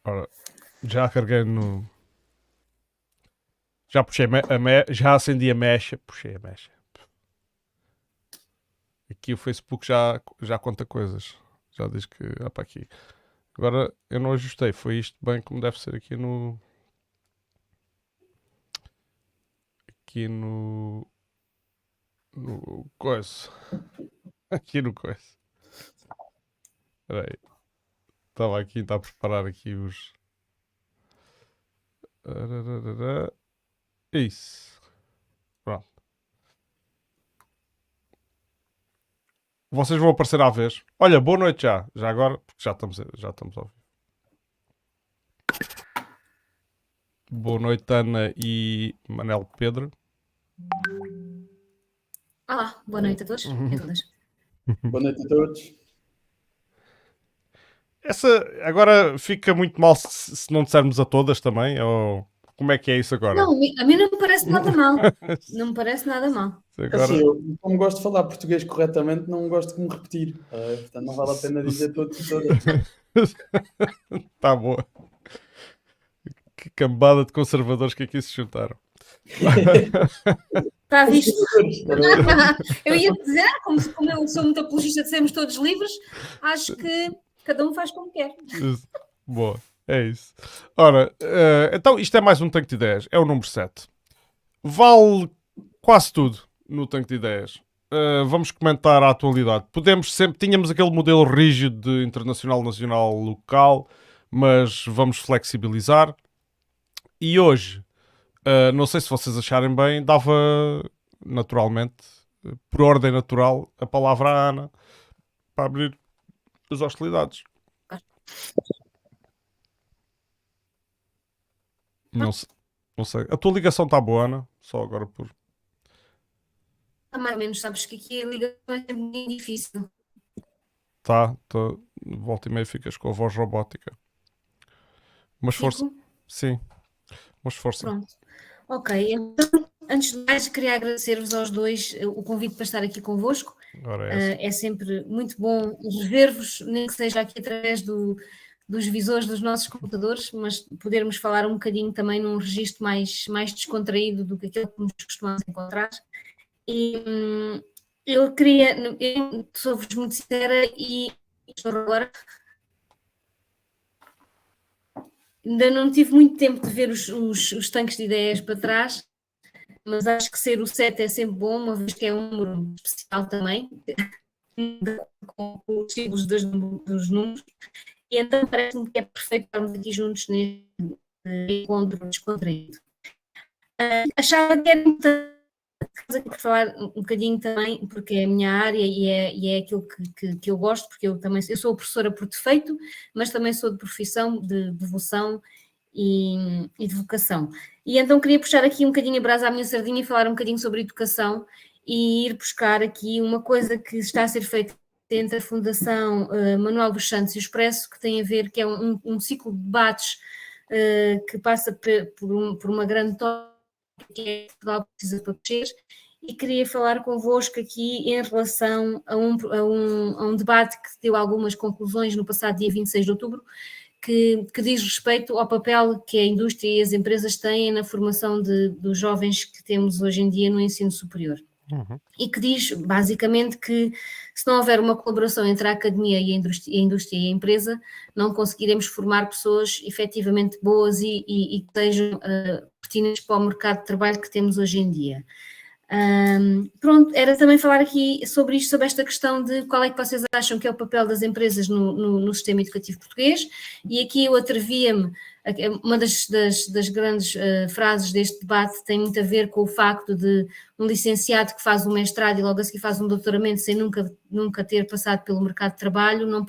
Ora, já carreguei no. Já puxei já acendi a mecha. Puxei a mecha. Aqui o Facebook já conta coisas. Já diz que. Ah, para aqui. Agora eu não ajustei. Foi isto bem como deve ser aqui no. Aqui no. No coisa. Aqui no coisa. Espera aí. Estava aqui, está a preparar aqui os. Isso. Pronto. Vocês vão aparecer à vez. Olha, boa noite já. Já agora, porque já estamos a ouvir. Boa noite, Ana e Manel Pedro. Olá, boa noite a todos e a todas. Boa noite a todos. Agora fica muito mal se não dissermos a todas também, ou como é que é isso agora? Não, a mim não me parece nada mal. Não me parece nada mal. Agora... Assim, eu, como gosto de falar português corretamente, não gosto de me repetir. Portanto, não vale a pena dizer todos e todas. Tá boa. Que cambada de conservadores que aqui se juntaram. Está visto? Eu ia dizer, como eu sou muito apologista de sermos todos livres, acho que cada um faz como quer. Boa, é isso. Ora, então isto é mais um Tanque de Ideias. É o número 7. Vale quase tudo no Tanque de Ideias. Vamos comentar a atualidade. Tínhamos aquele modelo rígido de internacional, nacional, local, mas vamos flexibilizar. E hoje, não sei se vocês acharem bem, dava naturalmente, por ordem natural, a palavra à Ana para abrir as hostilidades. Não sei. A tua ligação está boa, Ana? Só agora por... Mais ou menos, sabes que aqui a ligação é sempre muito difícil. Tá. Volta e meia ficas com a voz robótica. Mas força. Sim. Mas força. Pronto. Ok, então, antes de mais, queria agradecer-vos aos dois o convite para estar aqui convosco. É sempre muito bom rever-vos, nem que seja aqui através dos visores dos nossos computadores, mas podermos falar um bocadinho também num registro mais descontraído do que aquele que nos costumamos encontrar. E eu sou-vos muito sincera e estou agora... Ainda não tive muito tempo de ver os tanques de ideias para trás, mas acho que ser o 7 é sempre bom, uma vez que é um número especial também, com os símbolos dos números, e então parece-me que é perfeito estarmos aqui juntos neste encontro descontraído. Achava que era importante falar um bocadinho também, porque é a minha área e é aquilo que eu gosto, porque eu sou professora por defeito, mas também sou de profissão, de devoção e de vocação. E então queria puxar aqui um bocadinho a brasa à minha sardinha e falar um bocadinho sobre educação e ir buscar aqui uma coisa que está a ser feita entre a Fundação Manuel dos Santos e o Expresso, que tem a ver, que é um ciclo de debates que passa por uma grande tópica, que é Portugal precisa para crescer, e queria falar convosco aqui em relação a um debate que deu algumas conclusões no passado dia 26 de outubro, que diz respeito ao papel que a indústria e as empresas têm na formação dos jovens que temos hoje em dia no ensino superior. Uhum. E que diz, basicamente, que se não houver uma colaboração entre a academia e a indústria e a empresa, não conseguiremos formar pessoas efetivamente boas e que sejam pertinentes para o mercado de trabalho que temos hoje em dia. Pronto, era também falar aqui sobre isto, sobre esta questão de qual é que vocês acham que é o papel das empresas no sistema educativo português, e aqui eu atrevia-me, uma das grandes frases deste debate tem muito a ver com o facto de um licenciado que faz um mestrado e logo a seguir faz um doutoramento sem nunca ter passado pelo mercado de trabalho, não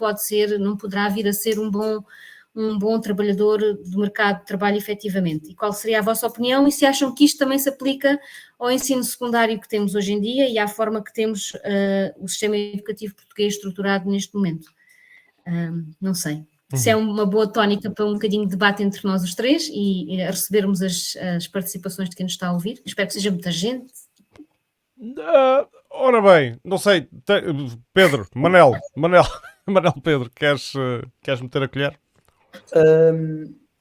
poderá vir a ser um bom trabalhador do mercado de trabalho efetivamente. E qual seria a vossa opinião e se acham que isto também se aplica ao ensino secundário que temos hoje em dia e à forma que temos o sistema educativo português estruturado neste momento? Não sei. Se é uma boa tónica para um bocadinho de debate entre nós os três e a recebermos as participações de quem nos está a ouvir. Espero que seja muita gente. Ora bem, não sei. Pedro, Manel Pedro, queres meter a colher?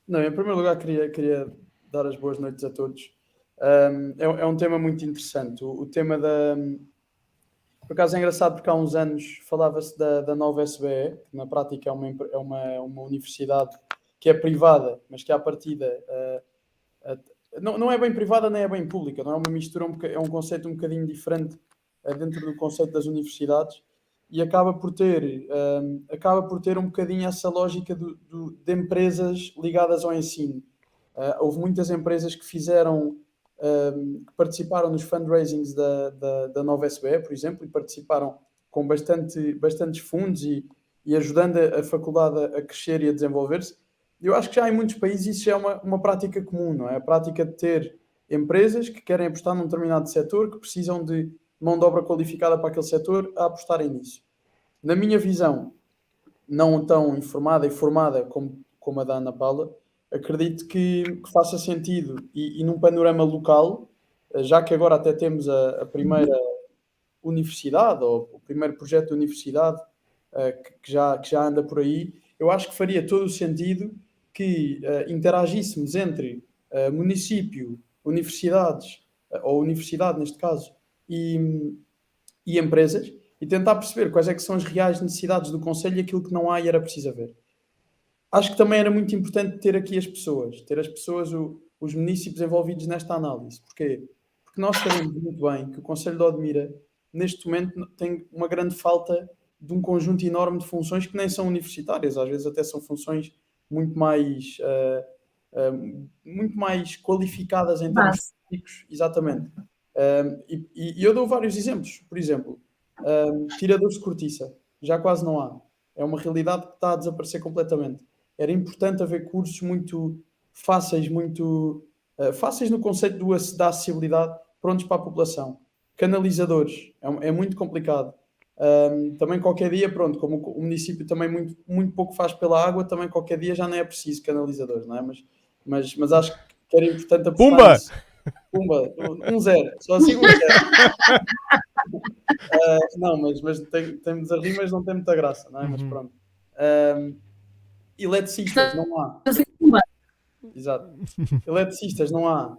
Não, em primeiro lugar queria dar as boas noites a todos. É um tema muito interessante. O tema da... Por acaso é engraçado porque há uns anos falava-se da nova SBE, que na prática é uma universidade que é privada, mas que à partida não é bem privada nem é bem pública, não é uma mistura, é um conceito um bocadinho diferente dentro do conceito das universidades, e acaba por ter um bocadinho essa lógica de empresas ligadas ao ensino. Houve muitas empresas que que participaram nos fundraisings da nova SBE, por exemplo, e participaram com bastantes fundos e ajudando a faculdade a crescer e a desenvolver-se. Eu acho que já em muitos países isso já é uma prática comum, não é? A prática de ter empresas que querem apostar num determinado setor, que precisam de mão de obra qualificada para aquele setor, a apostarem nisso. Na minha visão, não tão informada e formada como a da Ana Paula, acredito que faça sentido e num panorama local, já que agora até temos a primeira universidade, ou o primeiro projeto de universidade que já anda por aí, eu acho que faria todo o sentido que interagíssemos entre município, universidades, ou universidade neste caso, e empresas, e tentar perceber quais é que são as reais necessidades do concelho e aquilo que não há e era preciso haver. Acho que também era muito importante ter aqui os municípios envolvidos nesta análise. Porquê? Porque nós sabemos muito bem que o Concelho de Odmira, neste momento, tem uma grande falta de um conjunto enorme de funções que nem são universitárias, às vezes até são funções muito mais qualificadas em termos técnicos, exatamente. E eu dou vários exemplos. Por exemplo, tiradores de cortiça, já quase não há. É uma realidade que está a desaparecer completamente. Era importante haver cursos muito fáceis, fáceis no conceito da acessibilidade, prontos para a população. Canalizadores, é muito complicado. Também qualquer dia, pronto, como o município também muito pouco faz pela água, também qualquer dia já não é preciso canalizadores, não é? Mas acho que era importante apostar Pumba! nisso. Pumba! 1-0, só assim 1-0. Não, mas temos a rir, mas não tem muita graça, não é? Mas pronto. Eletricistas, não há. Exato. Eletricistas, não há.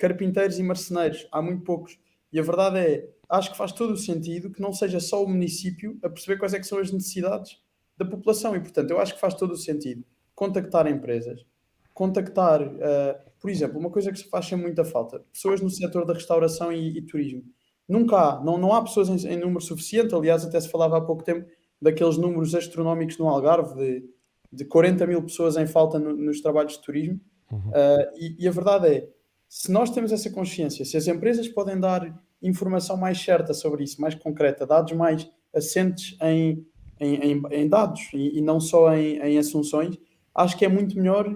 Carpinteiros e marceneiros, há muito poucos. E a verdade é, acho que faz todo o sentido que não seja só o município a perceber quais é que são as necessidades da população. E, portanto, eu acho que faz todo o sentido contactar empresas, por exemplo, uma coisa que se faz sempre muita falta, pessoas no setor da restauração e turismo. Nunca há, não há pessoas em número suficiente. Aliás, até se falava há pouco tempo daqueles números astronómicos no Algarve, de 40 mil pessoas em falta nos trabalhos de turismo. E a verdade é, se nós temos essa consciência, se as empresas podem dar informação mais certa sobre isso, mais concreta, dados mais assentes em dados e não só em assunções, acho que é muito melhor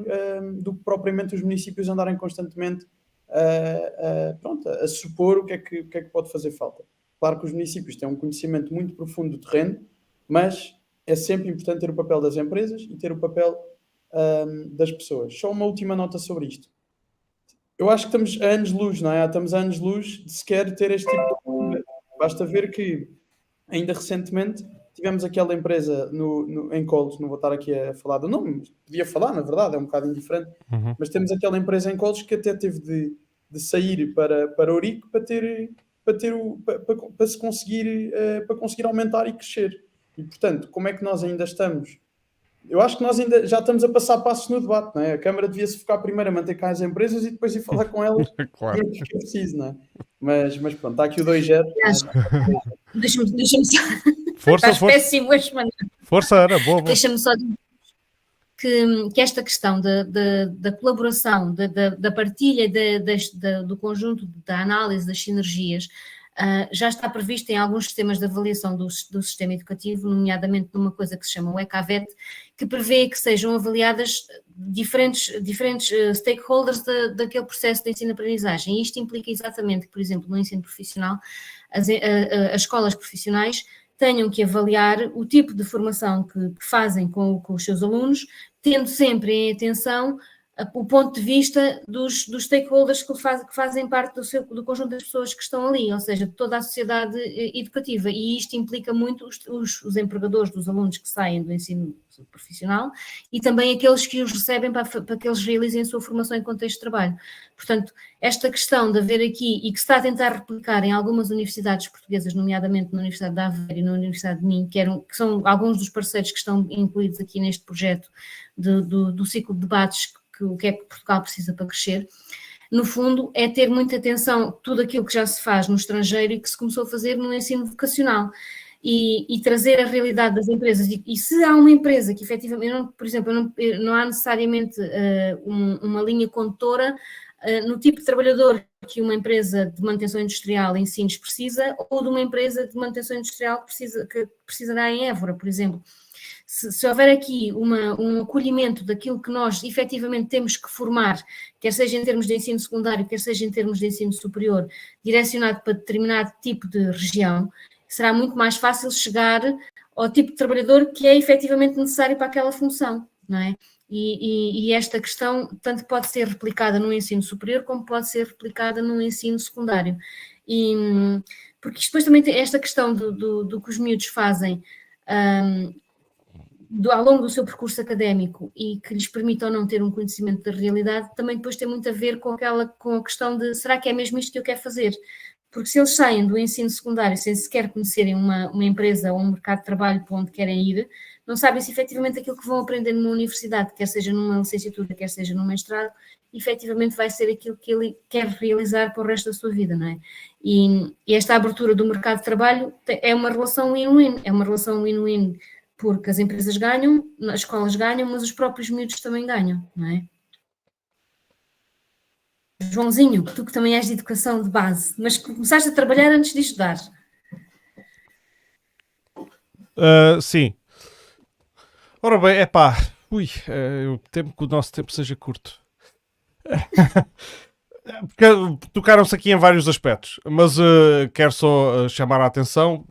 do que propriamente os municípios andarem constantemente a supor o que é que pode fazer falta. Claro que os municípios têm um conhecimento muito profundo do terreno, mas é sempre importante ter o papel das empresas e ter o papel das pessoas. Só uma última nota sobre isto. Eu acho que estamos a anos-luz, não é? Estamos a anos-luz de sequer ter este tipo de... Basta ver que, ainda recentemente, tivemos aquela empresa em Colos, não vou estar aqui a falar do nome, mas podia falar, na verdade, é um bocado indiferente, mas temos aquela empresa em Colos que até teve de sair para Ourique para se conseguir aumentar e crescer. E, portanto, como é que nós ainda estamos? Eu acho que nós ainda já estamos a passar passos no debate, não é? A Câmara devia-se focar primeiro a manter cá as empresas e depois ir falar com elas Claro. o que é preciso, não é? Mas pronto, está aqui o 2-0. Deixa-me só. Força, Estás força. péssimo hoje, mano. Força, Ana, boa. Deixa-me só dizer que esta questão da colaboração, da partilha do conjunto da análise das sinergias, já está prevista em alguns sistemas de avaliação do sistema educativo, nomeadamente numa coisa que se chama o ECAVET, que prevê que sejam avaliadas diferentes stakeholders daquele processo de ensino-aprendizagem. E isto implica exatamente que, por exemplo, no ensino profissional, as escolas profissionais tenham que avaliar o tipo de formação que fazem com os seus alunos, tendo sempre em atenção o ponto de vista dos stakeholders que fazem parte do conjunto das pessoas que estão ali, ou seja, de toda a sociedade educativa, e isto implica muito os empregadores dos alunos que saem do ensino profissional e também aqueles que os recebem para que eles realizem a sua formação em contexto de trabalho. Portanto, esta questão de haver aqui, e que se está a tentar replicar em algumas universidades portuguesas, nomeadamente na Universidade de Aveiro e na Universidade de Minho, que são alguns dos parceiros que estão incluídos aqui neste projeto do ciclo de debates, o que é que Portugal precisa para crescer, no fundo é ter muita atenção a tudo aquilo que já se faz no estrangeiro e que se começou a fazer no ensino vocacional e trazer a realidade das empresas. E se há uma empresa que efetivamente, por exemplo, não há necessariamente uma linha condutora no tipo de trabalhador que uma empresa de manutenção industrial em Sines precisa, ou de uma empresa de manutenção industrial que precisará em Évora, por exemplo. Se houver aqui um acolhimento daquilo que nós efetivamente temos que formar, quer seja em termos de ensino secundário, quer seja em termos de ensino superior, direcionado para determinado tipo de região, será muito mais fácil chegar ao tipo de trabalhador que é efetivamente necessário para aquela função, não é? E esta questão tanto pode ser replicada no ensino superior como pode ser replicada no ensino secundário. Porque depois também tem esta questão do que os miúdos fazem ao longo do seu percurso académico e que lhes permita ou não ter um conhecimento da realidade, também depois tem muito a ver com a questão de será que é mesmo isto que eu quero fazer? Porque se eles saem do ensino secundário sem sequer conhecerem uma empresa ou um mercado de trabalho para onde querem ir, não sabem se efetivamente aquilo que vão aprender numa universidade, quer seja numa licenciatura, quer seja num mestrado, efetivamente vai ser aquilo que ele quer realizar para o resto da sua vida, não é? E esta abertura do mercado de trabalho é uma relação win-win, porque as empresas ganham, as escolas ganham, mas os próprios miúdos também ganham, não é? Joãozinho, tu que também és de educação de base, mas começaste a trabalhar antes de estudar. Sim. Ora bem, eu temo que o nosso tempo seja curto. Porque tocaram-se aqui em vários aspectos, mas quero só chamar a atenção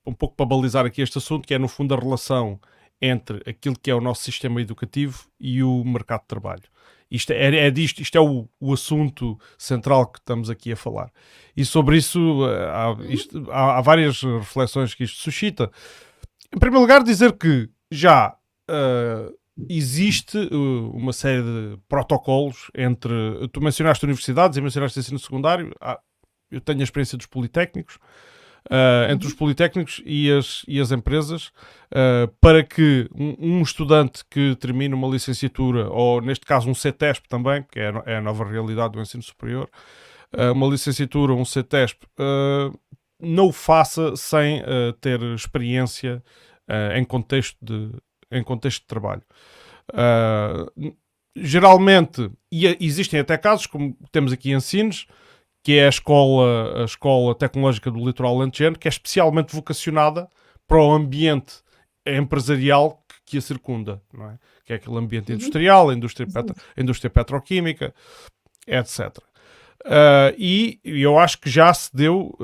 um pouco para balizar aqui este assunto, que é no fundo a relação entre aquilo que é o nosso sistema educativo e o mercado de trabalho. Isto é o assunto central que estamos aqui a falar. E sobre isso há várias reflexões que isto suscita. Em primeiro lugar, dizer que já existe uma série de protocolos entre... Tu mencionaste universidades e mencionaste ensino secundário. Eu tenho a experiência dos politécnicos. Entre os politécnicos e as empresas, para que um estudante que termine uma licenciatura, ou neste caso um CETESP também, que é a nova realidade do ensino superior, uma licenciatura, um CETESP, não o faça sem ter experiência em contexto de trabalho. Geralmente, e existem até casos, como temos aqui em Sines, que é a Escola Tecnológica do Litoral Alentejano, que é especialmente vocacionada para o ambiente empresarial que a circunda, não é? Que é aquele ambiente industrial, a indústria petroquímica, etc. E eu acho que já se deu,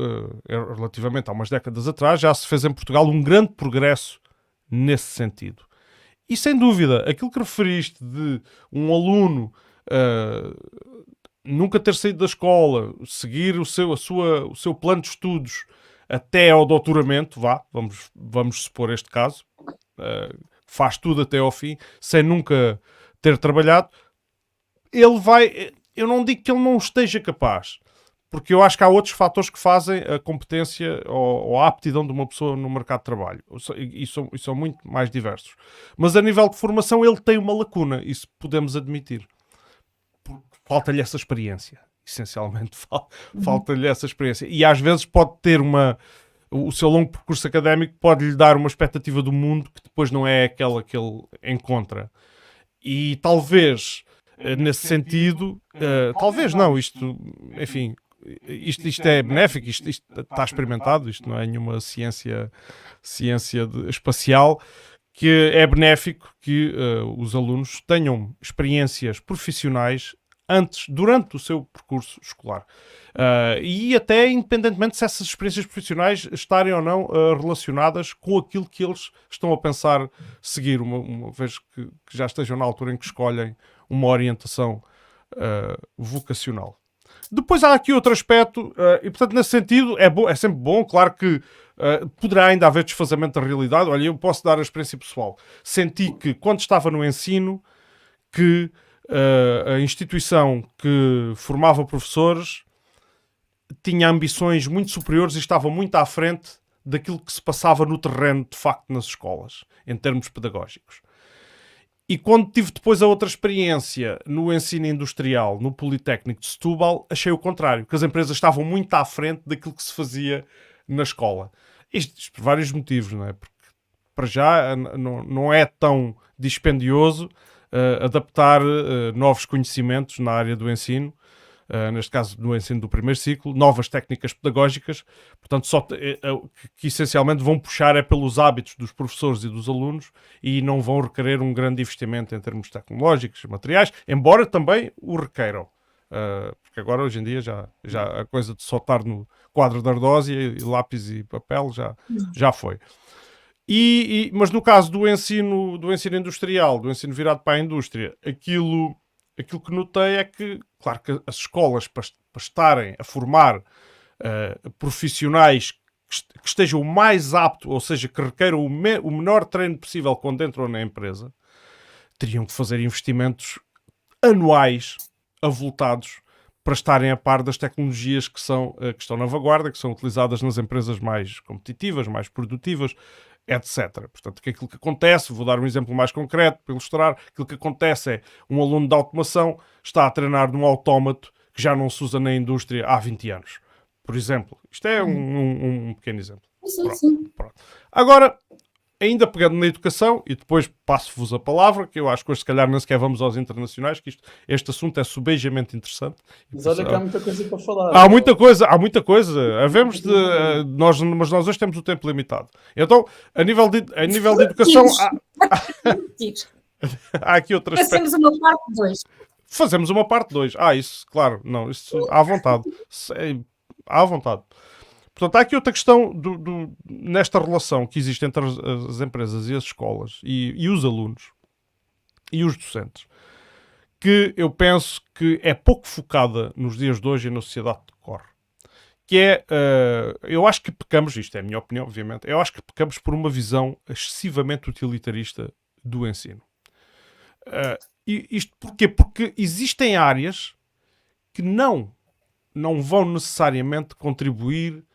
relativamente há umas décadas atrás, já se fez em Portugal um grande progresso nesse sentido. E sem dúvida, aquilo que referiste de um aluno nunca ter saído da escola, seguir o seu plano de estudos até ao doutoramento, vamos supor este caso, faz tudo até ao fim, sem nunca ter trabalhado, ele vai... Eu não digo que ele não esteja capaz, porque eu acho que há outros fatores que fazem a competência ou a aptidão de uma pessoa no mercado de trabalho, e são muito mais diversos. Mas a nível de formação ele tem uma lacuna, isso podemos admitir. Falta-lhe essa experiência, essencialmente falta-lhe essa experiência, e às vezes pode ter o seu longo percurso académico pode-lhe dar uma expectativa do mundo que depois não é aquela que ele encontra, e talvez nesse sentido, talvez não, isto é benéfico, isto está experimentado, isto não é nenhuma ciência espacial, que é benéfico que os alunos tenham experiências profissionais durante o seu percurso escolar. E até independentemente se essas experiências profissionais estarem ou não relacionadas com aquilo que eles estão a pensar seguir, uma vez que já estejam na altura em que escolhem uma orientação vocacional. Depois há aqui outro aspecto, e portanto nesse sentido é sempre bom, claro que poderá ainda haver desfazamento da realidade. Olha, eu posso dar a experiência pessoal. Senti que quando estava no ensino, que a instituição que formava professores tinha ambições muito superiores e estava muito à frente daquilo que se passava no terreno, de facto, nas escolas, em termos pedagógicos. E quando tive depois a outra experiência no ensino industrial, no Politécnico de Setúbal, achei o contrário, que as empresas estavam muito à frente daquilo que se fazia na escola. Isto por vários motivos, não é? Porque, para já, não é tão dispendioso adaptar novos conhecimentos na área do ensino, neste caso no ensino do primeiro ciclo, novas técnicas pedagógicas, portanto, que essencialmente vão puxar pelos hábitos dos professores e dos alunos e não vão requerer um grande investimento em termos tecnológicos, materiais, embora também o requeiram. Porque agora, hoje em dia, já a coisa de só estar no quadro de ardósia e lápis e papel já foi. Mas no caso do ensino industrial, do ensino virado para a indústria, aquilo que notei é que, claro que as escolas, para estarem a formar profissionais que estejam o mais aptos, ou seja, que requeiram o menor treino possível quando entram na empresa, teriam que fazer investimentos anuais avultados para estarem a par das tecnologias que estão na vanguarda, que são utilizadas nas empresas mais competitivas, mais produtivas, etc. Portanto, que aquilo que acontece, vou dar um exemplo mais concreto para ilustrar, aquilo que acontece é um aluno de automação está a treinar num autómato que já não se usa na indústria há 20 anos. Por exemplo. Isto é um pequeno exemplo. Pronto. Agora, ainda pegando na educação, e depois passo-vos a palavra, que eu acho que hoje se calhar nem sequer vamos aos internacionais, que este assunto é subejamente interessante. Mas olha que há muita coisa para falar. Há muita coisa. Mas nós hoje temos o tempo limitado. Então, a nível de educação, há aqui outras Fazemos uma parte 2. Fazemos uma parte 2. Isso, claro. Não, isso à vontade. À vontade. Portanto, há aqui outra questão nesta relação que existe entre as empresas e as escolas e os alunos e os docentes, que eu penso que é pouco focada nos dias de hoje e na sociedade que decorre. Que é, eu acho que pecamos, isto é a minha opinião, obviamente, eu acho que pecamos por uma visão excessivamente utilitarista do ensino. Isto porquê? Porque existem áreas que não vão necessariamente contribuir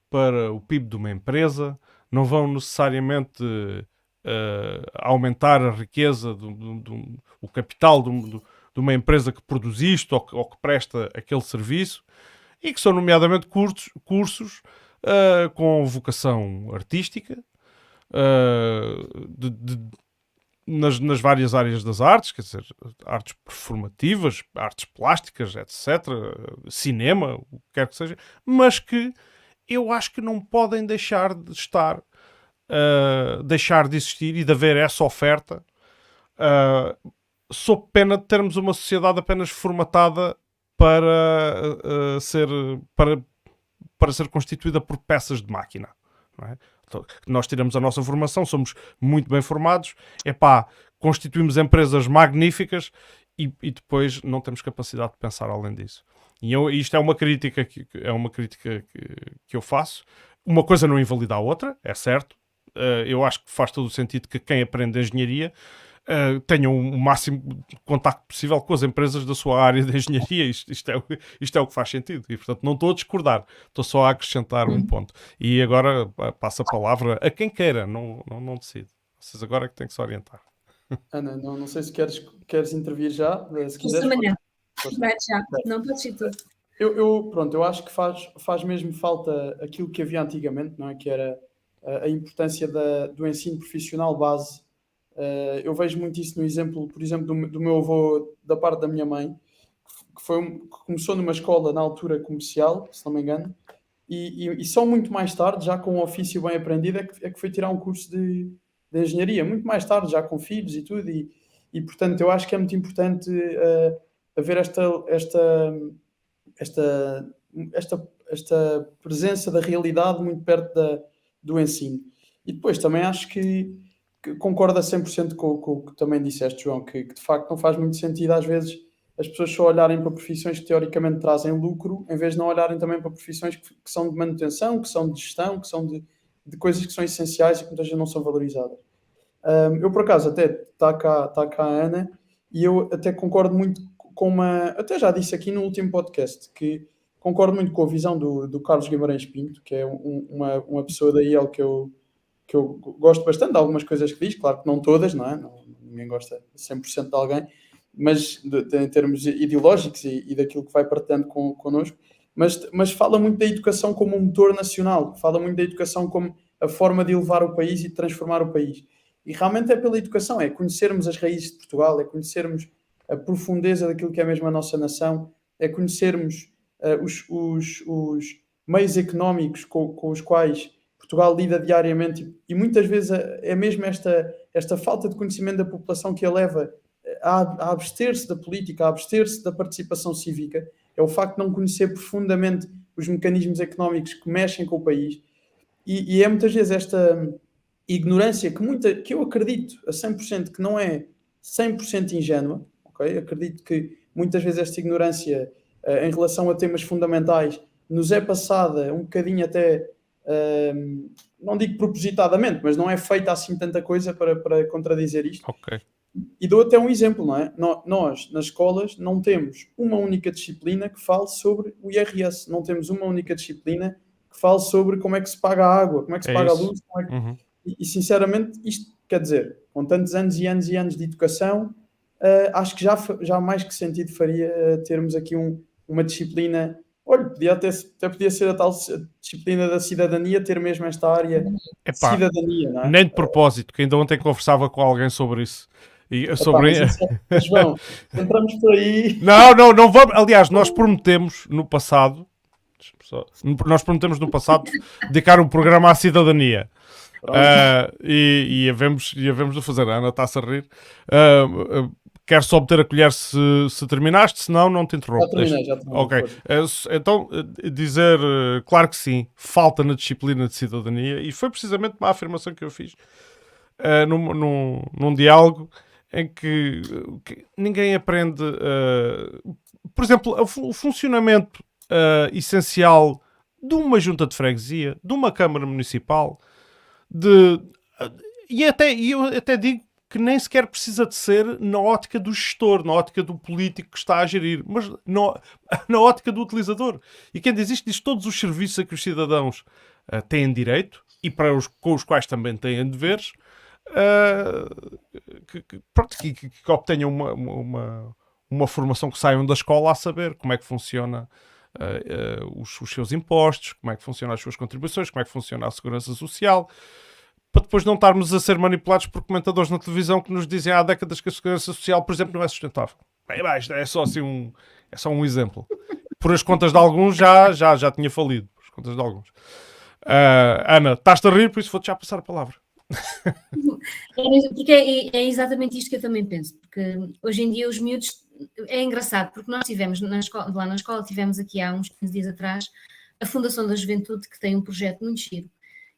para o PIB de uma empresa, não vão necessariamente aumentar a riqueza, o capital de uma empresa que produz isto ou que presta aquele serviço, e que são nomeadamente cursos com vocação artística, nas várias áreas das artes, quer dizer, artes performativas, artes plásticas, etc., cinema, o que quer que seja, mas que eu acho que não podem deixar de existir e de haver essa oferta, sob pena de termos uma sociedade apenas formatada para ser constituída por peças de máquina. Não é? Então, nós tiramos a nossa formação, somos muito bem formados, constituímos empresas magníficas e depois não temos capacidade de pensar além disso. E isto é uma crítica que eu faço. Uma coisa não invalida a outra, é certo. Eu acho que faz todo o sentido que quem aprende engenharia tenha o máximo de contacto possível com as empresas da sua área de engenharia. Isto é o que faz sentido. E, portanto, não estou a discordar. Estou só a acrescentar um ponto. E agora passo a palavra a quem queira. Não decide. Vocês agora é que têm que se orientar. Ana, não sei se queres intervir já. Se quiseres, amanhã. Vai já. Não pode ser tudo. Eu acho que faz mesmo falta aquilo que havia antigamente, não é? Que era a importância do ensino profissional base. Eu vejo muito isso no exemplo, por exemplo, do meu avô, da parte da minha mãe, que começou numa escola na altura comercial, se não me engano, e só muito mais tarde, já com um ofício bem aprendido, é que foi tirar um curso de engenharia, muito mais tarde, já com filhos e tudo, e portanto eu acho que é muito importante haver esta presença da realidade muito perto do ensino. E depois também acho que concordo a 100% com o que também disseste, João, que de facto não faz muito sentido às vezes as pessoas só olharem para profissões que teoricamente trazem lucro, em vez de não olharem também para profissões que são de manutenção, que são de gestão, que são de coisas que são essenciais e que muitas vezes não são valorizadas. Eu, por acaso, até está cá a Ana, e eu até concordo muito até já disse aqui no último podcast, que concordo muito com a visão do Carlos Guimarães Pinto, que é uma pessoa da IEL que eu gosto bastante de algumas coisas que diz, claro que não todas, não é? Ninguém gosta 100% de alguém, mas em termos ideológicos e daquilo que vai partilhando connosco, mas fala muito da educação como um motor nacional, fala muito da educação como a forma de elevar o país e de transformar o país. E realmente é pela educação, é conhecermos as raízes de Portugal, é conhecermos a profundeza daquilo que é mesmo a nossa nação, é conhecermos os meios económicos com os quais Portugal lida diariamente, e muitas vezes é mesmo esta falta de conhecimento da população que a leva a abster-se da política, a abster-se da participação cívica, é o facto de não conhecer profundamente os mecanismos económicos que mexem com o país, e é muitas vezes esta ignorância que eu acredito a 100% que não é 100% ingênua, okay? Acredito que muitas vezes esta ignorância em relação a temas fundamentais nos é passada um bocadinho até, não digo propositadamente, mas não é feita assim tanta coisa para contradizer isto. Ok. E dou até um exemplo, não é? Nós, nas escolas, não temos uma única disciplina que fale sobre o IRS, não temos uma única disciplina que fale sobre como é que se paga a água, como é que se paga a luz, e sinceramente, isto quer dizer, com tantos anos e anos e anos de educação, acho que já mais que sentido faria termos aqui uma disciplina. Olha, até podia ser a tal disciplina da cidadania, ter mesmo esta área de cidadania, não é? Nem de propósito, que ainda ontem conversava com alguém sobre isso. João, entramos por aí. Não vamos. Aliás, nós prometemos no passado dedicar um programa à cidadania. E havemos de fazer. A Ana está-se a rir. Quero só meter a colher se terminaste, senão não te interrompo. Já terminei. Ok. Então, dizer, claro que sim, falta na disciplina de cidadania, e foi precisamente uma afirmação que eu fiz num diálogo em que ninguém aprende, por exemplo, o funcionamento essencial de uma junta de freguesia, de uma câmara municipal, e eu até digo que nem sequer precisa de ser na ótica do gestor, na ótica do político que está a gerir, mas na ótica do utilizador. E quem diz isto diz todos os serviços a que os cidadãos têm direito e com os quais também têm deveres, que obtenham uma formação, que saiam da escola a saber como é que funciona os seus impostos, como é que funcionam as suas contribuições, como é que funciona a segurança social, para depois não estarmos a ser manipulados por comentadores na televisão que nos dizem há décadas que a segurança social, por exemplo, não é sustentável. Isto é só assim é só um exemplo. Por as contas de alguns já tinha falido. Por as contas de alguns. Ana, estás-te a rir, por isso vou-te já passar a palavra. Porque é exatamente isto que eu também penso, porque hoje em dia os miúdos, é engraçado, porque nós tivemos lá na escola, tivemos aqui há uns 15 dias atrás, a Fundação da Juventude, que tem um projeto muito giro,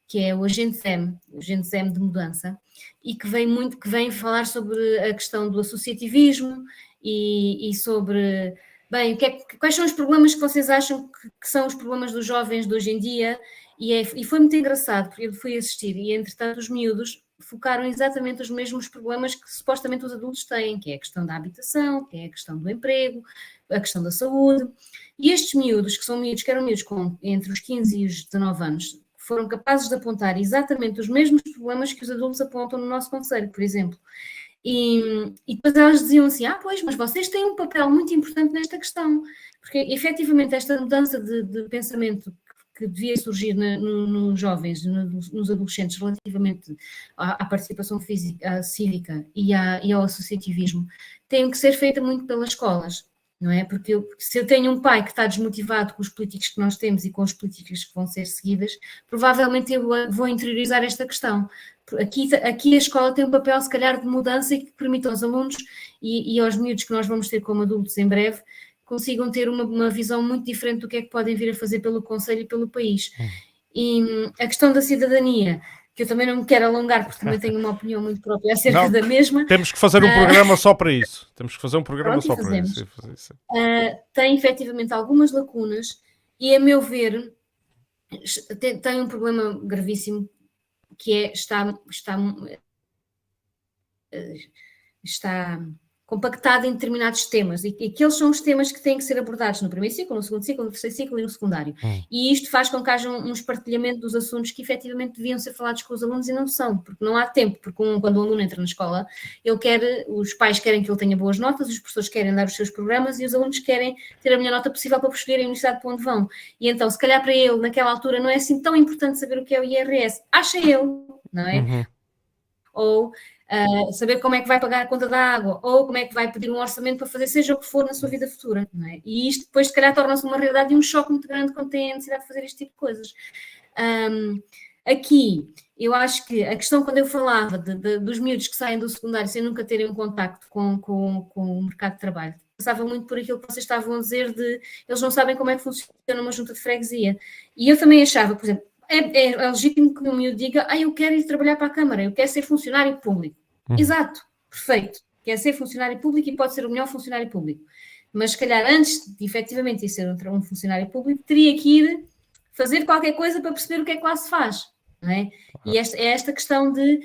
que é o Agente SEM de mudança, e que vem falar sobre a questão do associativismo e sobre, bem, quais são os problemas que vocês acham que são os problemas dos jovens de hoje em dia, e foi muito engraçado, porque eu fui assistir, e entretanto os miúdos focaram exatamente os mesmos problemas que supostamente os adultos têm, que é a questão da habitação, que é a questão do emprego, a questão da saúde, e estes miúdos, que eram miúdos entre os 15 e os 19 anos, foram capazes de apontar exatamente os mesmos problemas que os adultos apontam no nosso conselho, por exemplo. E depois elas diziam assim, pois, mas vocês têm um papel muito importante nesta questão, porque efetivamente esta mudança de pensamento que devia surgir nos jovens, nos adolescentes, relativamente à participação cívica e ao associativismo, tem que ser feita muito pelas escolas. Não é? Porque se eu tenho um pai que está desmotivado com os políticos que nós temos e com as políticas que vão ser seguidas, provavelmente eu vou interiorizar esta questão. Aqui a escola tem um papel, se calhar, de mudança e que permite aos alunos e aos miúdos que nós vamos ter como adultos em breve, consigam ter uma visão muito diferente do que é que podem vir a fazer pelo Conselho e pelo país. E a questão da cidadania, que eu também não me quero alongar, porque também tenho uma opinião muito própria acerca da mesma. Temos que fazer um programa só para isso. Temos que fazer um programa Pronto, só e para fazemos. isso. Tem efetivamente algumas lacunas e, a meu ver, tem um problema gravíssimo, que é está compactado em determinados temas, e aqueles são os temas que têm que ser abordados no primeiro ciclo, no segundo ciclo, no terceiro ciclo e no secundário. E isto faz com que haja um espartilhamento dos assuntos que efetivamente deviam ser falados com os alunos e não são, porque não há tempo, porque quando o aluno entra na escola, os pais querem que ele tenha boas notas, os professores querem dar os seus programas e os alunos querem ter a melhor nota possível para escolher a universidade para onde vão. E então, se calhar para ele, naquela altura, não é assim tão importante saber o que é o IRS. Acha ele, não é? Ou saber como é que vai pagar a conta da água, ou como é que vai pedir um orçamento para fazer seja o que for na sua vida futura, não é? E isto depois, se calhar, torna-se uma realidade e um choque muito grande quando tem a necessidade de fazer este tipo de coisas. Aqui, eu acho que a questão, quando eu falava dos miúdos que saem do secundário sem nunca terem um contacto com o mercado de trabalho, passava muito por aquilo que vocês estavam a dizer de eles não sabem como é que funciona uma junta de freguesia. E eu também achava, por exemplo, é legítimo que o miúdo diga, eu quero ir trabalhar para a Câmara, eu quero ser funcionário público. Exato, perfeito. Quer ser funcionário público e pode ser o melhor funcionário público. Mas, se calhar, antes de efetivamente ir ser um funcionário público, teria que ir fazer qualquer coisa para perceber o que é que lá se faz. Não é? E esta questão de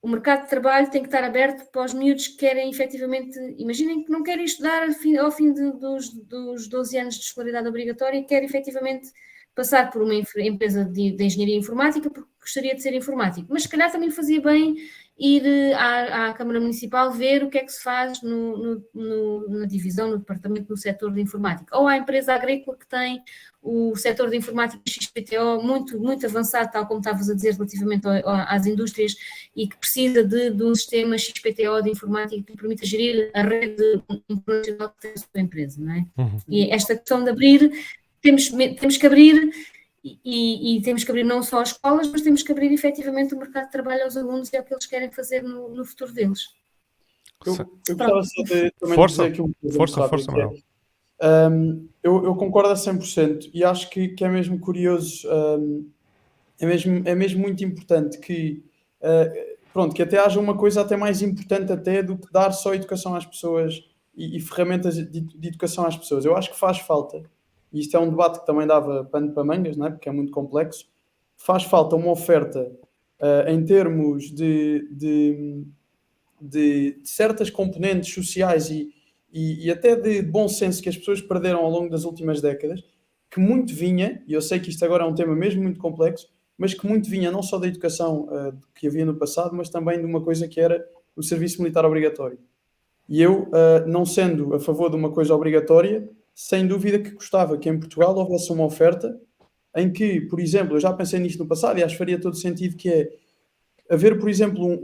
o mercado de trabalho tem que estar aberto para os miúdos que querem efetivamente, imaginem que não querem estudar ao fim dos 12 anos de escolaridade obrigatória e querem efetivamente passar por uma empresa de engenharia informática porque gostaria de ser informático, mas se calhar também fazia bem ir à Câmara Municipal ver o que é que se faz na divisão, no departamento, no setor de informática, ou à empresa agrícola que tem o setor de informática XPTO muito, muito avançado, tal como estavas a dizer relativamente às indústrias, e que precisa de um sistema XPTO de informática que permita gerir a rede internacional que tem a sua empresa, não é? E esta questão de abrir, temos que abrir e temos que abrir não só as escolas, mas temos que abrir efetivamente o mercado de trabalho aos alunos e é o que eles querem fazer no futuro deles. Eu gostava só de também dizer aqui um pouco Força, Manuel. Eu concordo a 100% e acho que é mesmo curioso, é mesmo muito importante que, que até haja uma coisa até mais importante até do que dar só educação às pessoas e ferramentas de educação às pessoas. Eu acho que faz falta, e isto é um debate que também dava pano para mangas, não é? Porque é muito complexo, faz falta uma oferta em termos de certas componentes sociais e até de bom senso que as pessoas perderam ao longo das últimas décadas, que muito vinha, e eu sei que isto agora é um tema mesmo muito complexo, mas que muito vinha não só da educação que havia no passado, mas também de uma coisa que era o serviço militar obrigatório. E eu, não sendo a favor de uma coisa obrigatória, sem dúvida que gostava que em Portugal houvesse uma oferta em que, por exemplo, eu já pensei nisto no passado e acho que faria todo sentido, que é haver, por exemplo,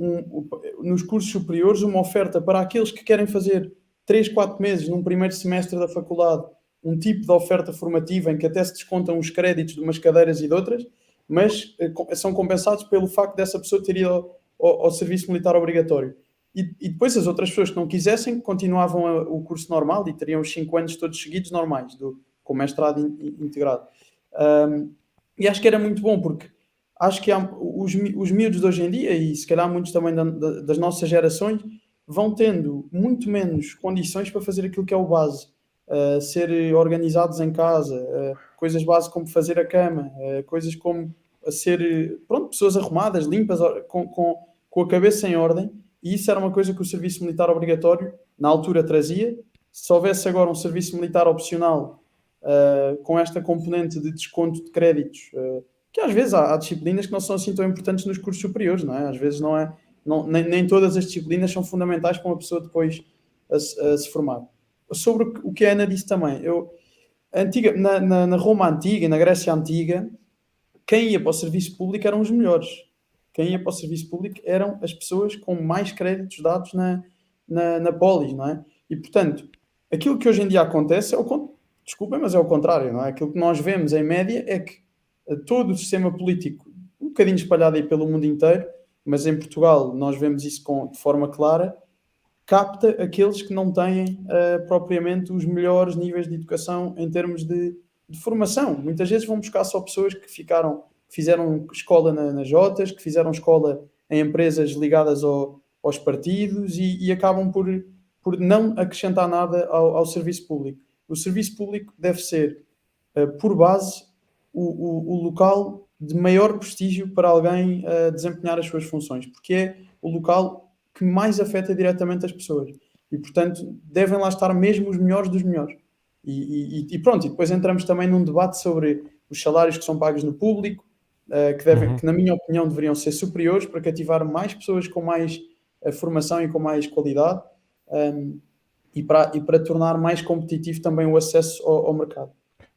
nos cursos superiores, uma oferta para aqueles que querem fazer 3, 4 meses num primeiro semestre da faculdade, um tipo de oferta formativa em que até se descontam os créditos de umas cadeiras e de outras, mas são compensados pelo facto dessa pessoa ter ido ao serviço militar obrigatório. E depois as outras pessoas que não quisessem continuavam o curso normal e teriam os 5 anos todos seguidos normais, com mestrado integrado. E acho que era muito bom, porque acho que os miúdos de hoje em dia, e se calhar muitos também das nossas gerações, vão tendo muito menos condições para fazer aquilo que é o base. Ser organizados em casa, coisas básicas como fazer a cama, coisas como ser pessoas arrumadas, limpas, com a cabeça em ordem. E isso era uma coisa que o serviço militar obrigatório na altura trazia. Se houvesse agora um serviço militar opcional com esta componente de desconto de créditos, que às vezes há disciplinas que não são assim tão importantes nos cursos superiores, não é? Às vezes nem todas as disciplinas são fundamentais para uma pessoa depois a se formar. Sobre o que a Ana disse também, na Roma Antiga, na Grécia Antiga, quem ia para o serviço público eram os melhores. Quem ia para o serviço público eram as pessoas com mais créditos dados na polis, não é? E, portanto, aquilo que hoje em dia acontece desculpem, mas é o contrário, não é? Aquilo que nós vemos em média é que todo o sistema político, um bocadinho espalhado aí pelo mundo inteiro, mas em Portugal nós vemos isso de forma clara, capta aqueles que não têm propriamente os melhores níveis de educação em termos de formação. Muitas vezes vão buscar só pessoas que fizeram escola nas Jotas, que fizeram escola em empresas ligadas aos partidos e acabam por não acrescentar nada ao serviço público. O serviço público deve ser, por base, o local de maior prestígio para alguém desempenhar as suas funções, porque é o local que mais afeta diretamente as pessoas. E, portanto, devem lá estar mesmo os melhores dos melhores. E pronto, e depois entramos também num debate sobre os salários que são pagos no público, que na minha opinião deveriam ser superiores para cativar mais pessoas com mais formação e com mais qualidade, e para tornar mais competitivo também o acesso ao mercado.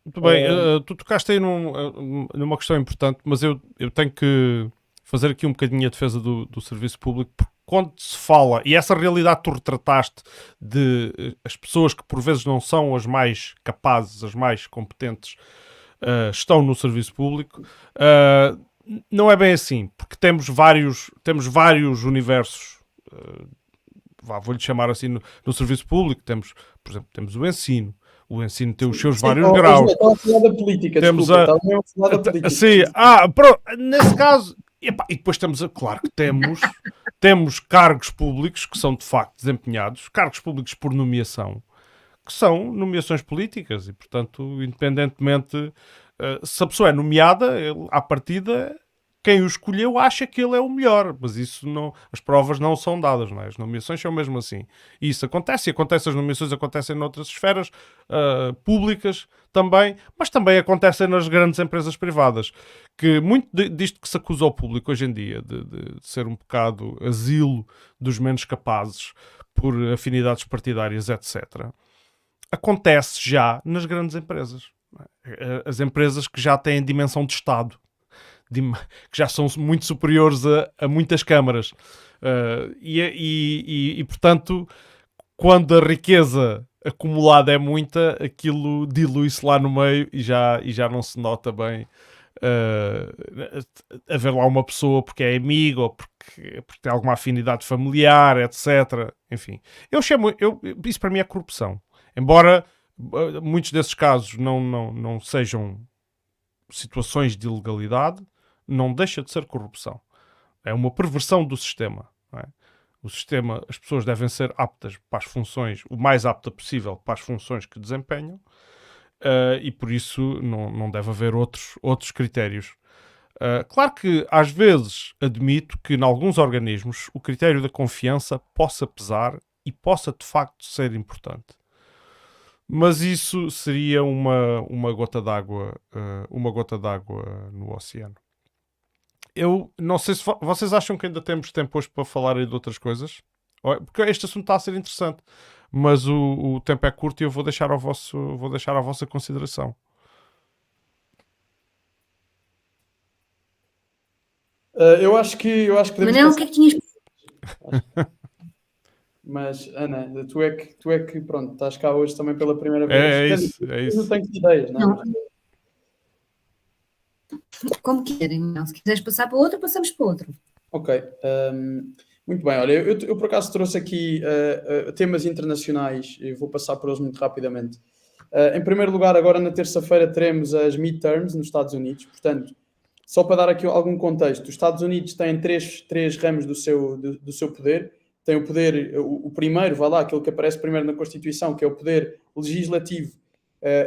Muito bem, tu tocaste aí numa questão importante, mas eu tenho que fazer aqui um bocadinho a defesa do serviço público, porque quando se fala, e essa realidade tu retrataste de as pessoas que por vezes não são as mais capazes, as mais competentes, estão no serviço público, não é bem assim, porque temos vários universos, vou-lhe chamar assim, no serviço público. Por exemplo, temos o ensino. O ensino tem os seus vários graus. Estava a falar da política, Temos desculpa, estava a falar da política. Sim, pronto, nesse caso, e depois claro que temos cargos públicos que são de facto desempenhados, cargos públicos por nomeação, que são nomeações políticas e, portanto, independentemente se a pessoa é nomeada, à partida, quem o escolheu acha que ele é o melhor, mas isso não, as provas não são dadas, não é? As nomeações são mesmo assim. E isso acontece, as nomeações acontecem noutras esferas públicas também, mas também acontecem nas grandes empresas privadas, que muito disto que se acusa ao público hoje em dia, de ser um bocado asilo dos menos capazes por afinidades partidárias, etc., acontece já nas grandes empresas. As empresas que já têm dimensão de Estado, que já são muito superiores a muitas câmaras. Portanto, quando a riqueza acumulada é muita, aquilo dilui-se lá no meio e já não se nota bem haver lá uma pessoa porque é amigo ou porque tem alguma afinidade familiar, etc. Enfim, isso para mim é corrupção. Embora muitos desses casos não sejam situações de ilegalidade, não deixa de ser corrupção. É uma perversão do sistema. Não é? O sistema, as pessoas devem ser aptas para as funções, o mais apta possível para as funções que desempenham, e por isso não deve haver outros critérios. Claro que às vezes admito que em alguns organismos o critério da confiança possa pesar e possa de facto ser importante. Mas isso seria uma gota d'água no oceano. Eu não sei se vocês acham que ainda temos tempo hoje para falar aí de outras coisas, porque este assunto está a ser interessante, mas o tempo é curto e eu vou deixar à vossa consideração. Eu acho que Manel, o que é que tinhas? Mas, Ana, tu é que pronto, estás cá hoje também pela primeira É vez. isso. Não tenho ideias, não é? Como querem, Manel. Se quiseres passar para outro, passamos para outro. Ok. Muito bem, olha, eu por acaso trouxe aqui temas internacionais e vou passar por eles muito rapidamente. Em primeiro lugar, agora na terça-feira teremos as midterms nos Estados Unidos, portanto, só para dar aqui algum contexto, os Estados Unidos têm três ramos do seu poder. Tem o poder, o primeiro, aquele que aparece primeiro na Constituição, que é o poder legislativo,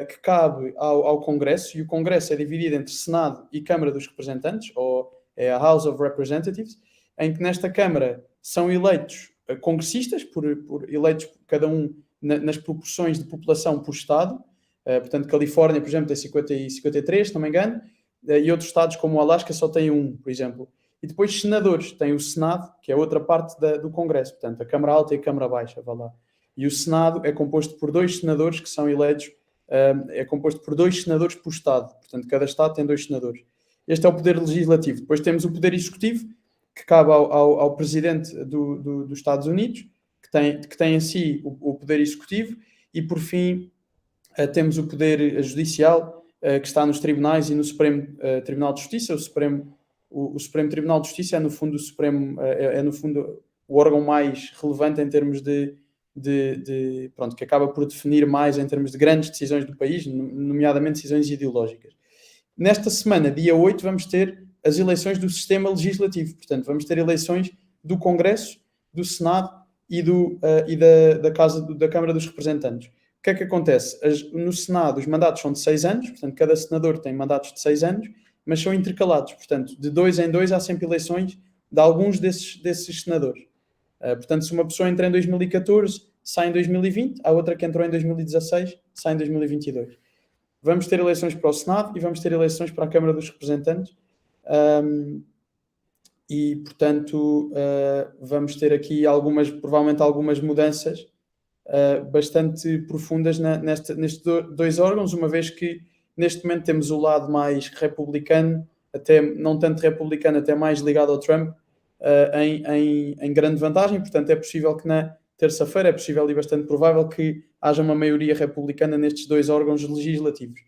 que cabe ao Congresso, e o Congresso é dividido entre Senado e Câmara dos Representantes, ou é a House of Representatives, em que nesta Câmara são eleitos congressistas, eleitos cada um nas proporções de população por Estado. Portanto, Califórnia, por exemplo, tem 50 e 53, se não me engano, e outros estados como o Alasca só têm um, por exemplo. E depois senadores, tem o Senado, que é outra parte do Congresso, portanto, a Câmara Alta e a Câmara Baixa, E o Senado é composto por 2 senadores que são eleitos, é composto por 2 senadores por Estado, portanto, cada Estado tem 2 senadores. Este é o poder legislativo. Depois temos o poder executivo, que cabe ao Presidente dos Estados Unidos, que tem em si o poder executivo, e por fim temos o poder judicial, que está nos tribunais e no Supremo Tribunal de Justiça, o Supremo o Supremo Tribunal de Justiça é no fundo no fundo o órgão mais relevante em termos pronto, que acaba por definir mais em termos de grandes decisões do país, nomeadamente decisões ideológicas. Nesta semana, dia 8, vamos ter as eleições do sistema legislativo. Portanto, vamos ter eleições do Congresso, do Senado e da Câmara dos Representantes. O que é que acontece? No Senado, os mandatos são de 6 anos, portanto, cada senador tem mandatos de 6 anos, mas são intercalados. Portanto, de 2 em 2 há sempre eleições de alguns desses senadores. Portanto, se uma pessoa entra em 2014, sai em 2020, há outra que entrou em 2016, sai em 2022. Vamos ter eleições para o Senado e vamos ter eleições para a Câmara dos Representantes. E, portanto, vamos ter aqui provavelmente algumas mudanças bastante profundas nestes dois órgãos, uma vez que neste momento temos o lado mais republicano, até não tanto republicano, até mais ligado ao Trump, em grande vantagem. Portanto, é possível que na terça-feira, é possível e bastante provável que haja uma maioria republicana nestes dois órgãos legislativos.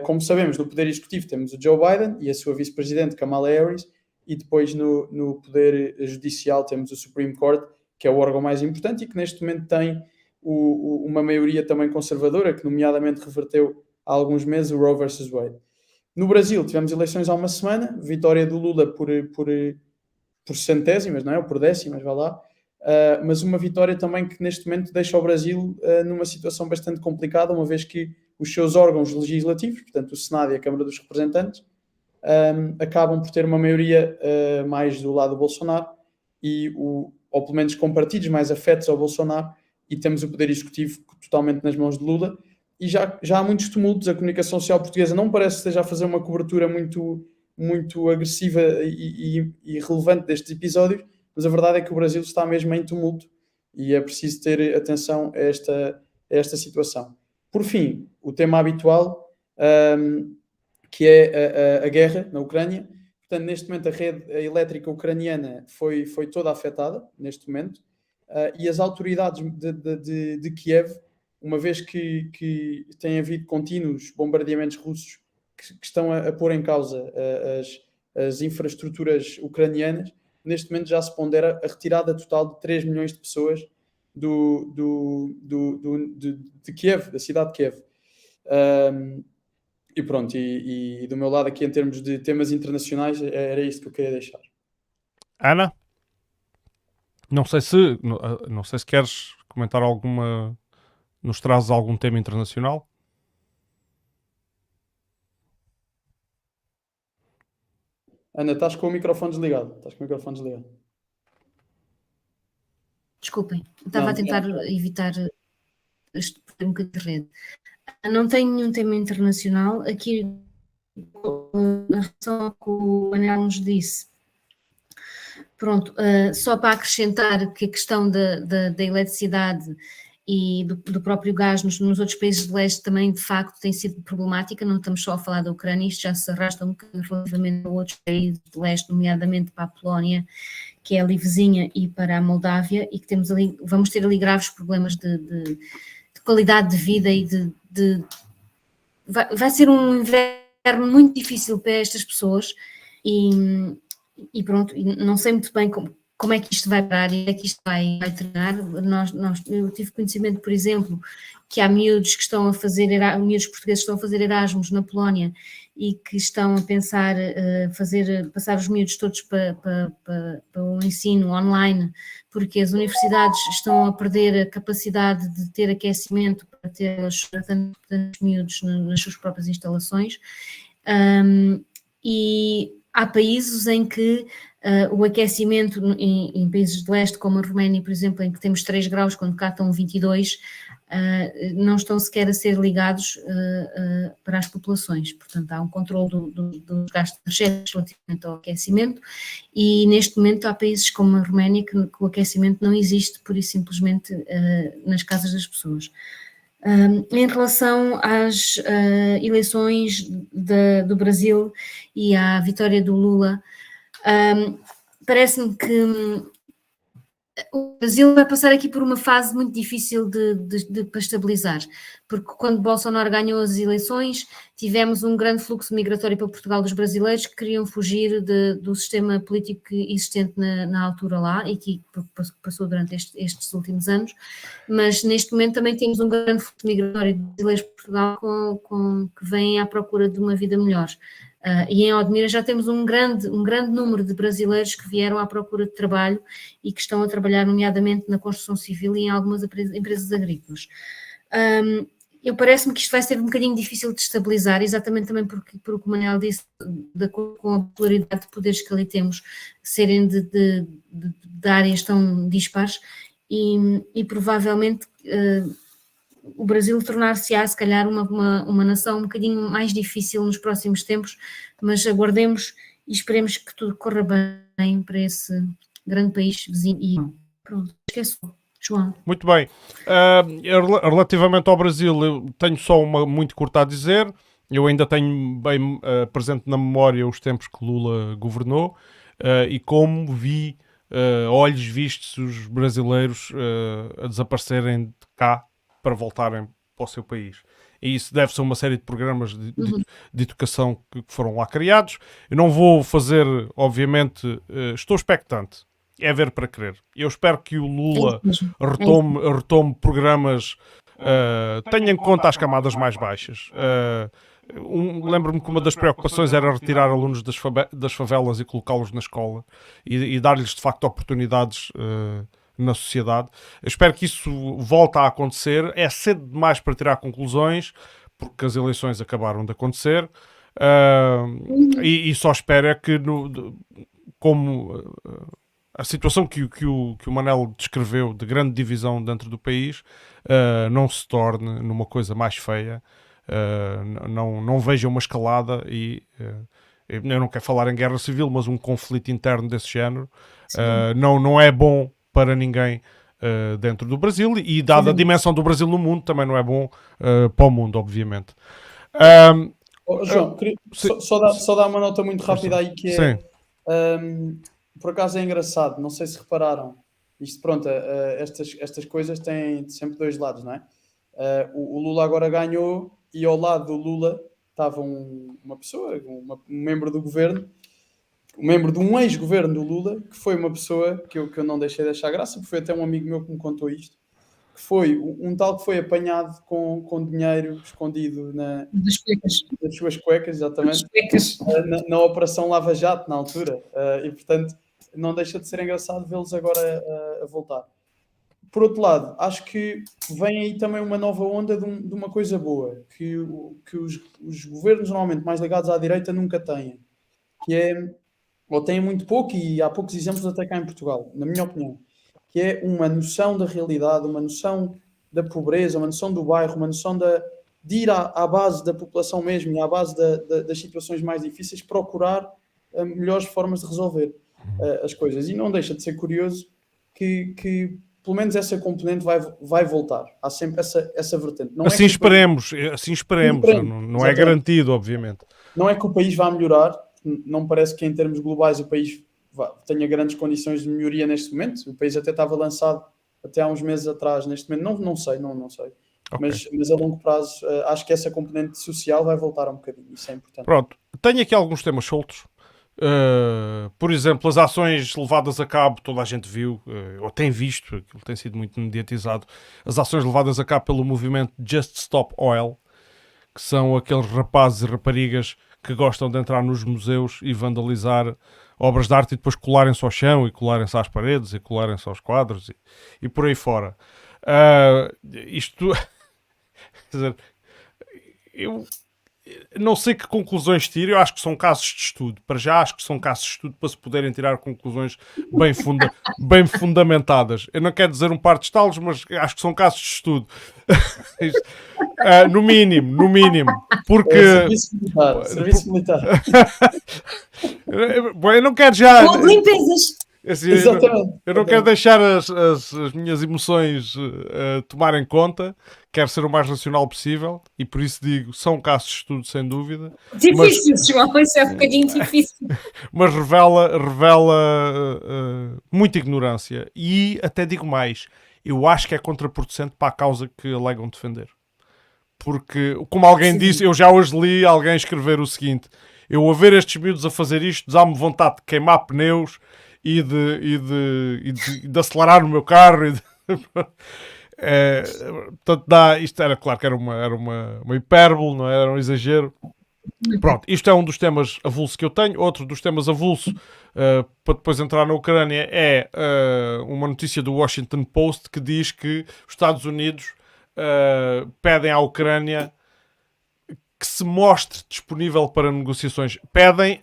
Como sabemos, no Poder Executivo temos o Joe Biden e a sua vice-presidente Kamala Harris, e depois no Poder Judicial temos o Supreme Court, que é o órgão mais importante e que neste momento tem uma maioria também conservadora, que nomeadamente reverteu há alguns meses o Roe versus Wade. No Brasil tivemos eleições há uma semana, vitória do Lula por centésimas, não é? Ou por décimas, vá lá. Mas uma vitória também que neste momento deixa o Brasil numa situação bastante complicada, uma vez que os seus órgãos legislativos, portanto o Senado e a Câmara dos Representantes, acabam por ter uma maioria mais do lado do Bolsonaro, ou pelo menos com partidos mais afetos ao Bolsonaro, e temos o Poder Executivo totalmente nas mãos de Lula. E já há muitos tumultos, a comunicação social portuguesa não parece que esteja a fazer uma cobertura muito agressiva e relevante destes episódios, mas a verdade é que o Brasil está mesmo em tumulto e é preciso ter atenção a esta situação. Por fim, o tema habitual, que é a guerra na Ucrânia. Portanto, neste momento a rede elétrica ucraniana foi toda afetada, neste momento, e as autoridades de Kiev, uma vez que tem havido contínuos bombardeamentos russos que estão a pôr em causa as infraestruturas ucranianas, neste momento já se pondera a retirada total de 3 milhões de pessoas de Kiev, da cidade de Kiev. E pronto, e do meu lado aqui em termos de temas internacionais era isto que eu queria deixar. Ana? Não sei se queres comentar nos trazes algum tema internacional? Ana, estás com o microfone desligado. Desculpem, estava a tentar evitar este problema de rede. Não tenho nenhum tema internacional. Aqui, na relação ao que o Manel nos disse, pronto, só para acrescentar que a questão da eletricidade e do próprio gás nos outros países de leste também, de facto, tem sido problemática. Não estamos só a falar da Ucrânia, isto já se arrasta um bocadinho relativamente a outros países de leste, nomeadamente para a Polónia, que é ali vizinha, e para a Moldávia, e que vamos ter ali graves problemas de qualidade de vida e vai ser um inverno muito difícil para estas pessoas e pronto, não sei muito bem como é que isto vai parar e é que isto vai terminar. Eu tive conhecimento, por exemplo, que há miúdos que estão a fazer, miúdos portugueses estão a fazer Erasmus na Polónia e que estão a pensar passar os miúdos todos para o ensino online, porque as universidades estão a perder a capacidade de ter aquecimento para ter tantos miúdos nas suas próprias instalações. E há países em que o aquecimento, em países de leste, como a Roménia, por exemplo, em que temos 3 graus, quando cá estão 22, não estão sequer a ser ligados para as populações. Portanto, há um controle do gasto energético relativamente ao aquecimento, e neste momento há países como a Roménia que o aquecimento não existe, pura e simplesmente, nas casas das pessoas. Em relação às eleições do Brasil e à vitória do Lula, parece-me que O Brasil vai passar aqui por uma fase muito difícil para estabilizar, porque quando Bolsonaro ganhou as eleições, tivemos um grande fluxo migratório para Portugal dos brasileiros que queriam fugir do sistema político existente na altura lá e que passou durante estes últimos anos, mas neste momento também temos um grande fluxo migratório de brasileiros para Portugal que vêm à procura de uma vida melhor. E em Odmira já temos um grande número de brasileiros que vieram à procura de trabalho e que estão a trabalhar nomeadamente na construção civil e em algumas empresas agrícolas. Eu parece-me que isto vai ser um bocadinho difícil de estabilizar, exatamente também porque o que o Manel disse, de acordo com a polaridade de poderes que ali temos, serem de áreas tão dispares e provavelmente o Brasil tornar-se-á, se calhar, uma nação um bocadinho mais difícil nos próximos tempos, mas aguardemos e esperemos que tudo corra bem para esse grande país vizinho. E pronto, esqueço, João. Muito bem. Relativamente ao Brasil, eu tenho só uma muito curta a dizer. Eu ainda tenho bem presente na memória os tempos que Lula governou e como vi olhos vistos os brasileiros a desaparecerem de cá para voltarem para o seu país. E isso deve-se a uma série de programas de educação que foram lá criados. Eu não vou fazer, obviamente, estou expectante. É ver para crer. Eu espero que o Lula retome programas, tenha em conta as camadas mais baixas. Lembro-me que uma das preocupações era retirar alunos das favelas e colocá-los na escola e dar-lhes, de facto, oportunidades na sociedade. Eu espero que isso volte a acontecer. É cedo demais para tirar conclusões, porque as eleições acabaram de acontecer. E só espero é que, como a situação que o Manel descreveu de grande divisão dentro do país não se torne numa coisa mais feia. Não veja uma escalada e eu não quero falar em guerra civil, mas um conflito interno desse género não é bom para ninguém dentro do Brasil e dada a dimensão do Brasil no mundo também não é bom para o mundo, obviamente. João, queria só dar uma nota muito rápida aí que é por acaso é engraçado, não sei se repararam isto, pronto, estas coisas têm sempre dois lados, não é? O Lula agora ganhou e ao lado do Lula estava uma pessoa, um membro do governo, um membro de um ex-governo do Lula, que foi uma pessoa que eu não deixei de achar graça, porque foi até um amigo meu que me contou isto, que foi um tal que foi apanhado com dinheiro escondido das suas cuecas, exatamente, na Operação Lava Jato, na altura, e portanto não deixa de ser engraçado vê-los agora a voltar. Por outro lado, acho que vem aí também uma nova onda de uma coisa boa, que os governos normalmente mais ligados à direita nunca têm, que é, ou têm muito pouco, e há poucos exemplos até cá em Portugal, na minha opinião, que é uma noção da realidade, uma noção da pobreza, uma noção do bairro, uma noção de ir à base da população mesmo e à base das situações mais difíceis, procurar melhores formas de resolver as coisas. E não deixa de ser curioso que pelo menos essa componente vai voltar. Há sempre essa vertente. Não assim esperemos. Não é garantido, obviamente. Não é que o país vá melhorar. Não parece que em termos globais o país tenha grandes condições de melhoria neste momento. O país até estava lançado até há uns meses atrás. Neste momento não sei. Okay. Mas a longo prazo acho que essa componente social vai voltar um bocadinho. Isso é importante. Pronto. Tenho aqui alguns temas soltos. Por exemplo, as ações levadas a cabo, toda a gente viu, ou tem visto, aquilo tem sido muito mediatizado, as ações levadas a cabo pelo movimento Just Stop Oil, que são aqueles rapazes e raparigas que gostam de entrar nos museus e vandalizar obras de arte e depois colarem-se ao chão e colarem-se às paredes e colarem-se aos quadros e por aí fora. Isto, quer dizer, eu não sei que conclusões tiro, eu acho que são casos de estudo. Para já acho que são casos de estudo para se poderem tirar conclusões bem fundamentadas. Eu não quero dizer um par de estalos, mas acho que são casos de estudo. No mínimo. Porque... Serviço militar. Bom, eu não quero já... Limpezas. Assim, Exatamente. eu não quero deixar as minhas emoções tomarem conta, quero ser o mais racional possível e por isso digo, são casos de estudo sem dúvida, Difícil, João, isso é um bocadinho difícil. mas revela muita ignorância e até digo mais, eu acho que é contraproducente para a causa que alegam defender. Porque, como alguém disse, eu já hoje li alguém escrever o seguinte: eu a ver estes miúdos a fazer isto, dá-me vontade de queimar pneus e de acelerar o meu carro. Portanto, isto era claro que era uma hipérbole, não é? Era um exagero. Pronto, isto é um dos temas avulso que eu tenho. Outro dos temas avulso, para depois entrar na Ucrânia, é uma notícia do Washington Post que diz que os Estados Unidos pedem à Ucrânia que se mostre disponível para negociações. Pedem,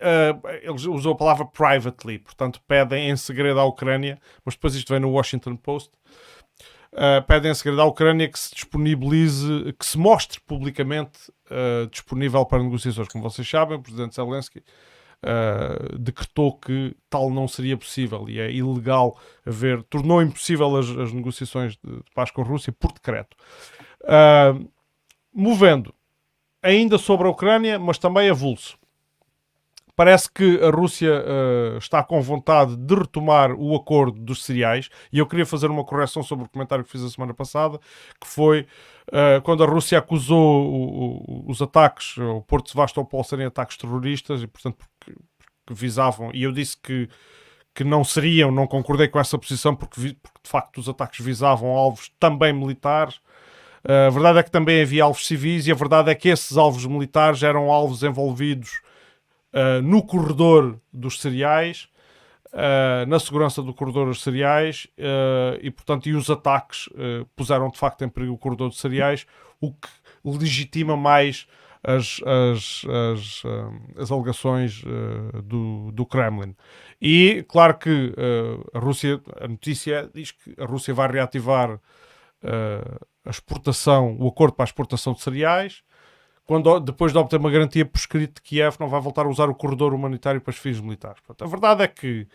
eles usam a palavra privately, portanto pedem em segredo à Ucrânia, mas depois isto vem no Washington Post. Pedem em segredo à Ucrânia que se disponibilize, que se mostre publicamente disponível para negociações. Como vocês sabem, o presidente Zelensky decretou que tal não seria possível e é ilegal tornou impossível as negociações de paz com a Rússia por decreto. Movendo ainda sobre a Ucrânia, mas também avulso. Parece que a Rússia está com vontade de retomar o acordo dos cereais, e eu queria fazer uma correção sobre o comentário que fiz a semana passada, que foi quando a Rússia acusou os ataques ao Porto de Sevastopol serem ataques terroristas, e portanto porque visavam, e eu disse que não seriam, não concordei com essa posição, porque de facto os ataques visavam alvos também militares. A verdade é que também havia alvos civis, e a verdade é que esses alvos militares eram alvos envolvidos no corredor dos cereais, na segurança do corredor dos cereais, e portanto os ataques puseram de facto em perigo o corredor dos cereais, o que legitima mais as alegações do Kremlin. E claro que a notícia diz que a Rússia vai reativar o acordo para a exportação de cereais, depois de obter uma garantia por escrito de Kiev não vai voltar a usar o corredor humanitário para os fins militares. Portanto, a verdade é que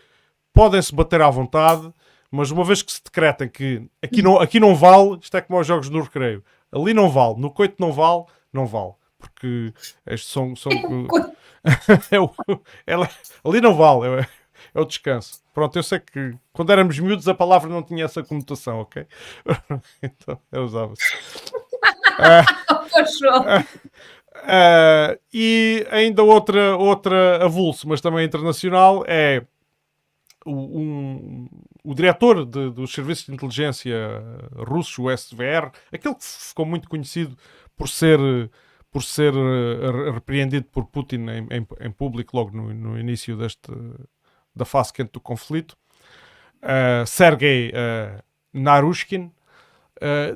podem-se bater à vontade, mas uma vez que se decretem que aqui não vale, isto é como aos jogos no recreio, ali não vale, no coito não vale, não vale. Porque estes são ali não vale, é o descanso. Pronto, eu sei que quando éramos miúdos a palavra não tinha essa conotação, ok? Então eu usava-se. E ainda outra avulso, mas também internacional, é o diretor dos serviços de inteligência russos, o SVR, aquele que ficou muito conhecido por ser repreendido por Putin em público logo no início da fase quente do conflito, Sergei Narushkin,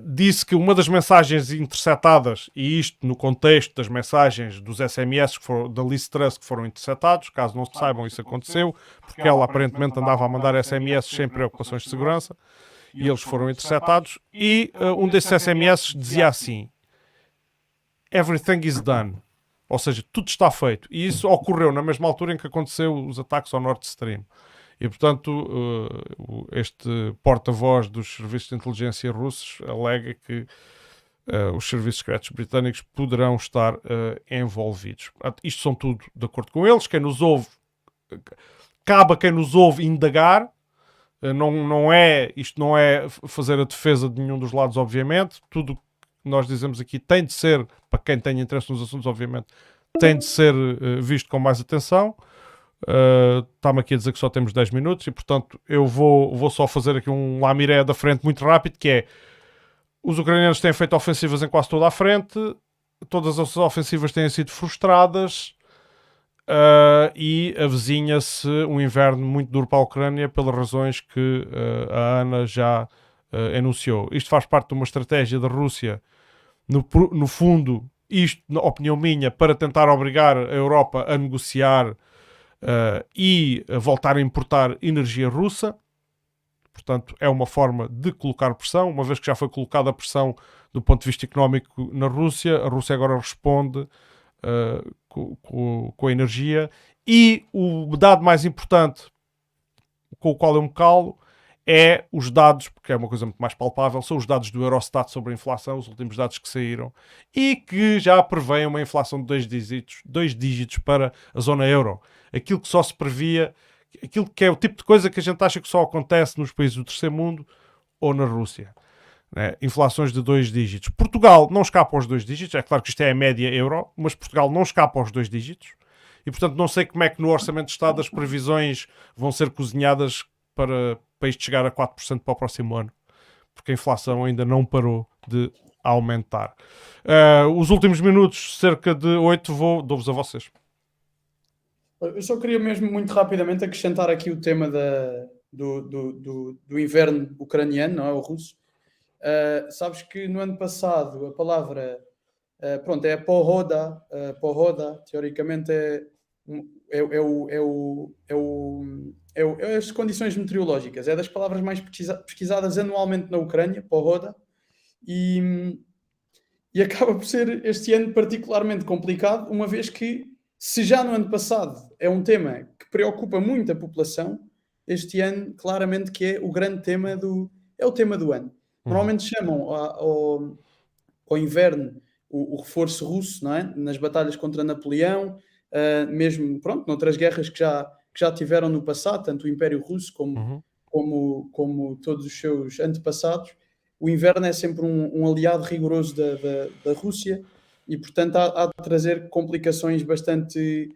disse que uma das mensagens interceptadas, e isto no contexto das mensagens dos SMS da Liz Truss que foram interceptados, caso não se saibam, isso aconteceu, porque ela aparentemente andava a mandar SMS sem preocupações de segurança, e eles foram interceptados, e um desses SMS dizia assim: "Everything is done", ou seja, tudo está feito, e isso ocorreu na mesma altura em que aconteceu os ataques ao Nord Stream. E, portanto, este porta-voz dos serviços de inteligência russos alega que os serviços secretos britânicos poderão estar envolvidos. Isto são tudo de acordo com eles. Quem nos ouve, cabe a quem nos ouve indagar. Isto não é fazer a defesa de nenhum dos lados, obviamente. Tudo que nós dizemos aqui tem de ser, para quem tem interesse nos assuntos, obviamente, tem de ser visto com mais atenção. Está-me aqui a dizer que só temos 10 minutos e, portanto, eu vou só fazer aqui um lamiré da frente muito rápido, que é: os ucranianos têm feito ofensivas em quase toda a frente, todas as ofensivas têm sido frustradas, e avizinha-se um inverno muito duro para a Ucrânia pelas razões que a Ana já enunciou. Isto faz parte de uma estratégia da Rússia, no fundo, isto, na opinião minha, para tentar obrigar a Europa a negociar e voltar a importar energia russa. Portanto, é uma forma de colocar pressão, uma vez que já foi colocada a pressão do ponto de vista económico na Rússia, a Rússia agora responde com a energia. E o dado mais importante, com o qual eu me calo é os dados, porque é uma coisa muito mais palpável, são os dados do Eurostat sobre a inflação, os últimos dados que saíram, e que já prevêem uma inflação de 2 dígitos para a zona euro. Aquilo que só se previa, aquilo que é o tipo de coisa que a gente acha que só acontece nos países do terceiro mundo ou na Rússia. Né? Inflações de 2 dígitos. Portugal não escapa aos 2 dígitos, é claro que isto é a média euro, mas Portugal não escapa aos 2 dígitos, e portanto não sei como é que no Orçamento de Estado as previsões vão ser cozinhadas para isto chegar a 4% para o próximo ano, porque a inflação ainda não parou de aumentar. Os últimos minutos, cerca de 8, dou-vos a vocês. Eu só queria mesmo muito rapidamente acrescentar aqui o tema do inverno ucraniano, não é? O russo. Sabes que no ano passado a palavra pronto, é pohoda, teoricamente é as condições meteorológicas, é das palavras mais pesquisadas anualmente na Ucrânia, pohoda, e acaba por ser este ano particularmente complicado, uma vez que, se já no ano passado é um tema que preocupa muito a população, este ano claramente que é o grande tema é o tema do ano. Normalmente chamam ao inverno o reforço russo, não é? Nas batalhas contra Napoleão, mesmo, pronto, noutras guerras que já tiveram no passado, tanto o Império Russo como todos os seus antepassados. O inverno é sempre um aliado rigoroso da Rússia e, portanto, há de trazer complicações bastante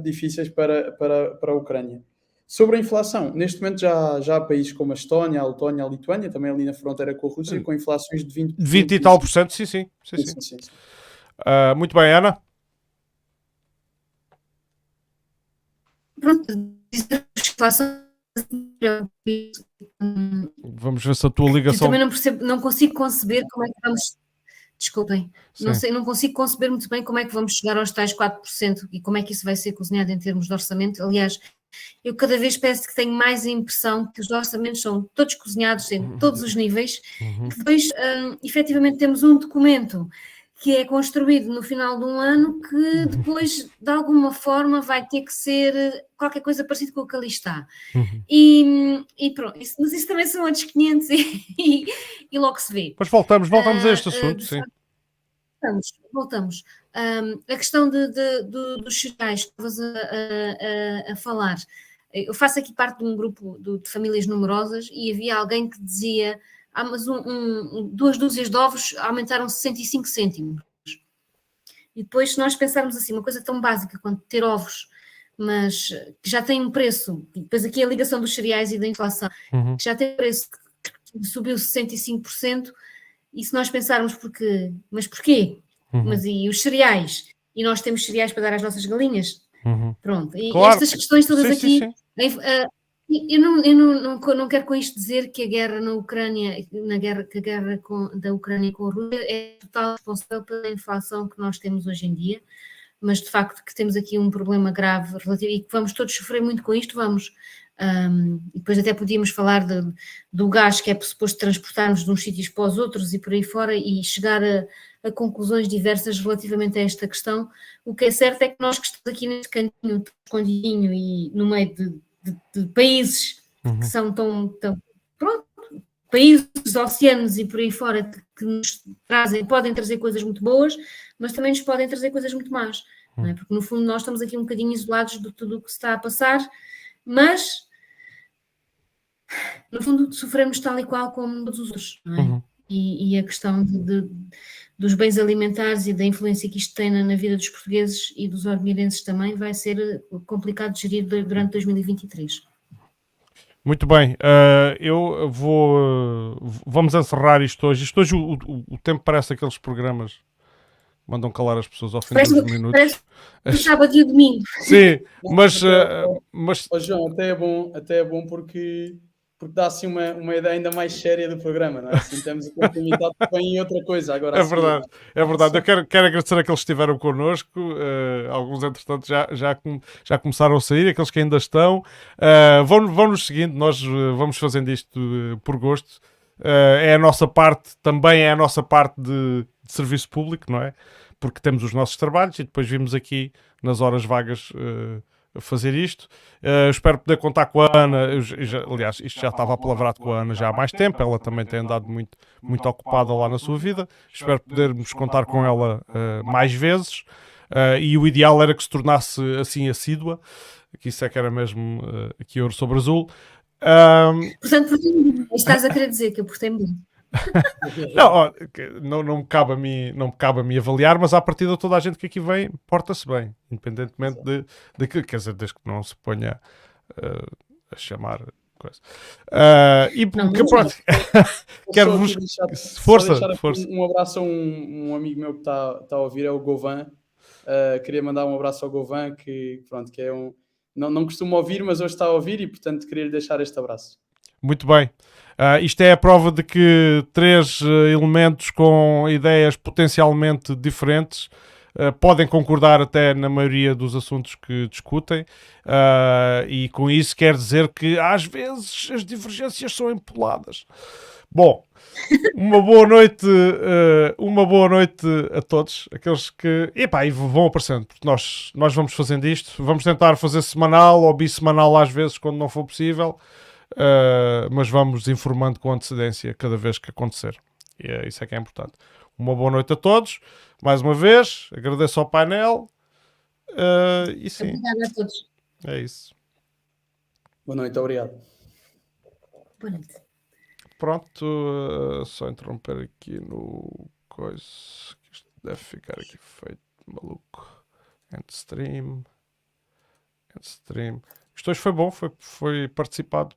difíceis para a Ucrânia. Sobre a inflação, neste momento já há países como a Estónia, a Letónia, a Lituânia, também ali na fronteira com a Rússia, com inflações de 20%. 20 e tal por cento, sim. Muito bem, Ana. Pronto, inflação. Vamos ver se a tua ligação... Eu também não percebo, não consigo conceber como é que vamos... Desculpem, não consigo conceber muito bem como é que vamos chegar aos tais 4% e como é que isso vai ser cozinhado em termos de orçamento. Aliás, eu cada vez penso que tenho mais a impressão que os orçamentos são todos cozinhados em todos os níveis e que depois, efetivamente, temos um documento que é construído no final de um ano que depois, de alguma forma, vai ter que ser qualquer coisa parecida com o que ali está. E pronto, mas isso também são outros 500 e logo se vê. Mas voltamos a este assunto, sim. Voltamos. A questão dos cereais que estavas a falar. Eu faço aqui parte de um grupo de famílias numerosas e havia alguém que dizia mas 2 dúzias de ovos aumentaram 65 cêntimos. E depois, se nós pensarmos assim, uma coisa tão básica quanto ter ovos, mas que já tem um preço, depois aqui a ligação dos cereais e da inflação, que já tem um preço que subiu 65%, e se nós pensarmos mas porquê? Mas e os cereais? E nós temos cereais para dar às nossas galinhas? Pronto, e claro. Estas questões todas aqui... Sim. Eu não quero com isto dizer que a guerra na Ucrânia, que a guerra da Ucrânia com a Rússia é total responsável pela inflação que nós temos hoje em dia, mas de facto que temos aqui um problema grave relativo e que vamos todos sofrer muito com isto, vamos. E depois até podíamos falar do gás que é suposto transportarmos de uns sítios para os outros e por aí fora e chegar a conclusões diversas relativamente a esta questão. O que é certo é que nós que estamos aqui neste cantinho, escondidinho e no meio de países que são tão pronto, países, oceanos e por aí fora que nos podem trazer coisas muito boas, mas também nos podem trazer coisas muito más, não é? Porque no fundo nós estamos aqui um bocadinho isolados de tudo o que se está a passar, mas no fundo sofremos tal e qual como todos os outros, não é? E a questão dos bens alimentares e da influência que isto tem na vida dos portugueses e dos orgueirenses também vai ser complicado de gerir durante 2023. Muito bem, vamos encerrar isto hoje. Isto hoje o tempo parece aqueles programas que mandam calar as pessoas ao fim dos minutos. Parece o sábado e o domingo. Sim, mas... João, até é bom porque dá assim uma ideia ainda mais séria do programa, não é? Assim temos a continuidade em outra coisa agora. É verdade. Eu quero agradecer àqueles que estiveram connosco, alguns entretanto já começaram a sair, aqueles que ainda estão. Vão-nos seguindo, nós vamos fazendo isto por gosto. É a nossa parte, também é a nossa parte de serviço público, não é? Porque temos os nossos trabalhos e depois vimos aqui nas horas vagas fazer isto. Espero poder contar com a Ana. Aliás, isto já estava apalavrado com a Ana já há mais tempo. Ela também tem andado muito, muito ocupada lá na sua vida. Espero podermos contar com ela mais vezes. E o ideal era que se tornasse assim assídua, que isso é que era mesmo aqui ouro sobre azul. Portanto, estás a querer dizer que eu portei-me bem. Não, ó, não me cabe a mim avaliar, mas à partida toda a gente que aqui vem porta-se bem, independentemente de que, quer dizer, desde que não se ponha a chamar coisa. E Não, que, mas pronto, quero vos. Força, deixar aqui força. um abraço a um amigo meu que está a ouvir, é o Govan. Queria mandar um abraço ao Govan, que, pronto, que é um. Não costumo ouvir, mas hoje está a ouvir e, portanto, queria lhe deixar este abraço. Muito bem. Isto é a prova de que três elementos com ideias potencialmente diferentes podem concordar até na maioria dos assuntos que discutem, e com isso quer dizer que às vezes as divergências são empoladas. Bom, uma boa noite a todos, aqueles que e vão aparecendo, porque nós vamos fazendo isto, vamos tentar fazer semanal ou bissemanal às vezes quando não for possível. Mas vamos informando com antecedência cada vez que acontecer. E isso é que é importante. Uma boa noite a todos. Mais uma vez, agradeço ao painel. E sim, Obrigada a todos. é isso. Boa noite, obrigado. Boa noite. Pronto, só interromper aqui no coisa. Isto deve ficar aqui feito maluco. End stream. Isto hoje foi bom, foi participado.